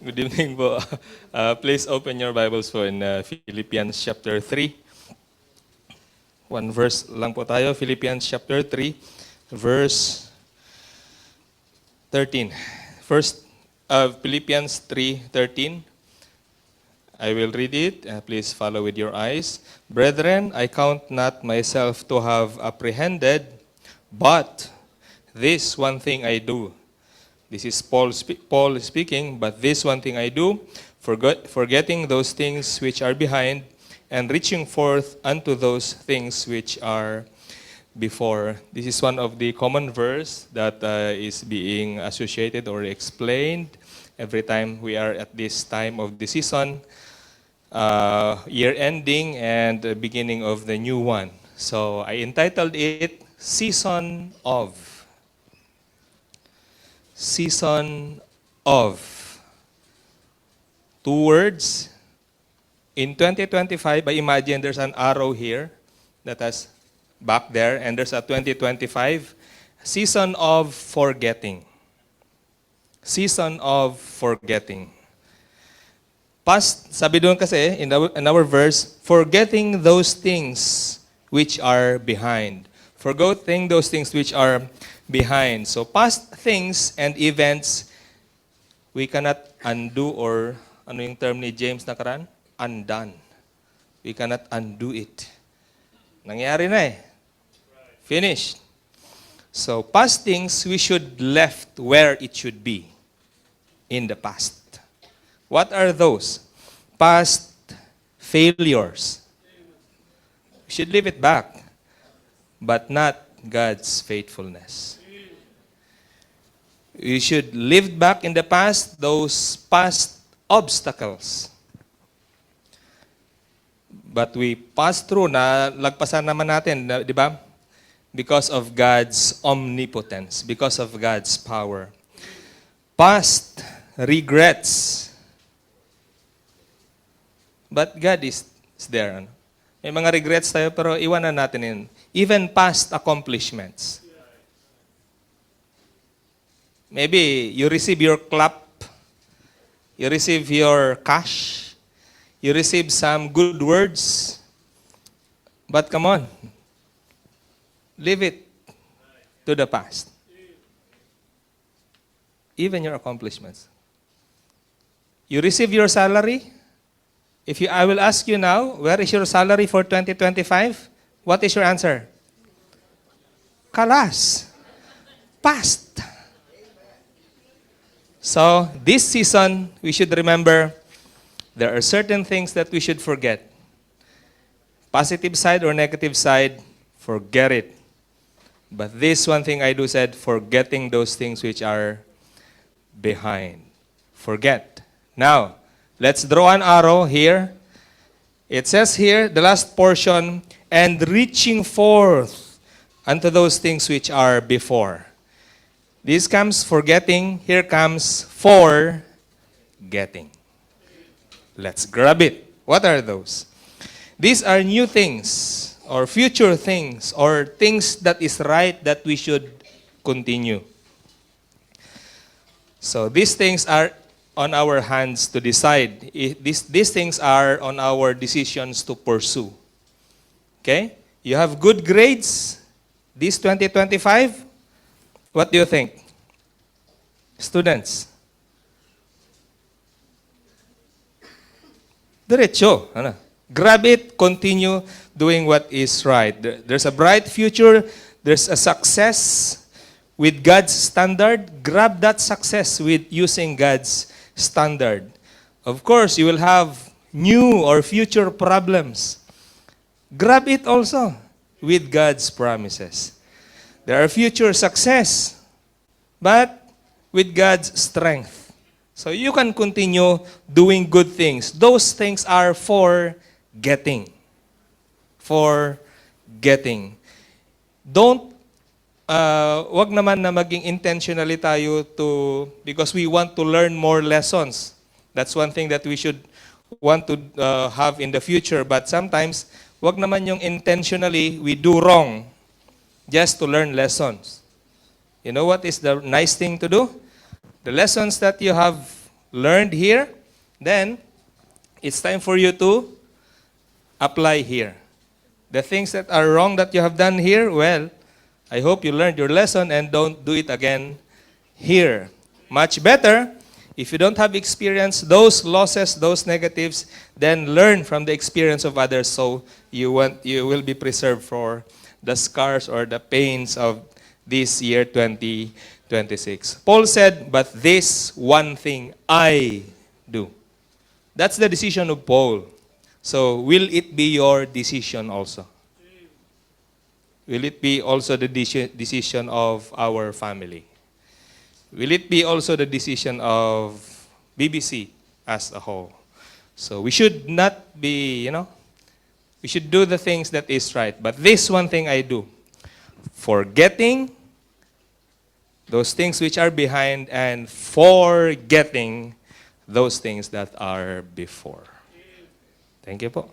Good evening po. Please open your Bibles po in Philippians chapter 3. One verse lang po tayo. Philippians chapter 3, verse 13. First, Philippians 3:13. I will read it. Please follow with your eyes. Brethren, I count not myself to have apprehended, but this one thing I do. This is Paul speaking, but this one thing I do, forgetting those things which are behind, and reaching forth unto those things which are before. This is one of the common verse that is being associated or explained every time we are at this time of the season, year ending and the beginning of the new one. So I entitled it, Season of. Season of. Two words. In 2025, I imagine there's an arrow here that has back there, and there's a 2025. Season of forgetting. Season of forgetting. Past, sabi doon kasi, in our verse, forgetting those things which are behind. Forgetting those things which are behind. So past things and events, we cannot undo, or ano yung term ni James nakaraan? Undone. We cannot undo it. Nangyari na eh. Finished. So past things, we should left where it should be. In the past. What are those? Past failures. We should leave it back. But not God's faithfulness. We should leave back in the past those past obstacles. But we pass through, na lagpasan naman natin, di ba? Because of God's omnipotence, because of God's power. Past regrets. But God is there. Ano? May mga regrets tayo, pero iwanan natin yun. Even past accomplishments. Maybe you receive your clap, you receive your cash, you receive some good words, but come on, leave it to the past. Even your accomplishments. You receive your salary. I will ask you now, where is your salary for 2025? What is your answer? Kalas. Past. So, this season, we should remember there are certain things that we should forget. Positive side or negative side, forget it. But this one thing I do said, forgetting those things which are behind. Forget. Now, let's draw an arrow here. It says here, the last portion, and reaching forth unto those things which are before. This comes forgetting, here comes forgetting. Let's grab it. What are those? These are new things, or future things, or things that is right that we should continue. So these things are on our hands to decide. These things are on our decisions to pursue. Okay? You have good grades this 2025. What do you think? Students. Diretso. Ano? Grab it, continue doing what is right. There's a bright future. There's a success with God's standard. Grab that success with using God's standard. Of course, you will have new or future problems. Grab it also with God's promises. There are future success, but with God's strength. So you can continue doing good things. Those things are for getting. For getting. Don't, wag naman na maging intentionally tayo because we want to learn more lessons. That's one thing that we should want to have in the future. But sometimes, wag naman yung intentionally we do wrong just to learn lessons. You know what is the nice thing to do? The lessons that you have learned here, then it's time for you to apply here. The things that are wrong that you have done here, well, I hope you learned your lesson and don't do it again here. Much better, if you don't have experience, those losses, those negatives, then learn from the experience of others so you will be preserved for the scars or the pains of this year 2026. Paul said, but this one thing I do. That's the decision of Paul. So will it be your decision also? Will it be also the decision of our family? Will it be also the decision of BBC as a whole? So we should not be, we should do the things that is right. But this one thing I do, forgetting those things which are behind and forgetting those things that are before. Thank you po.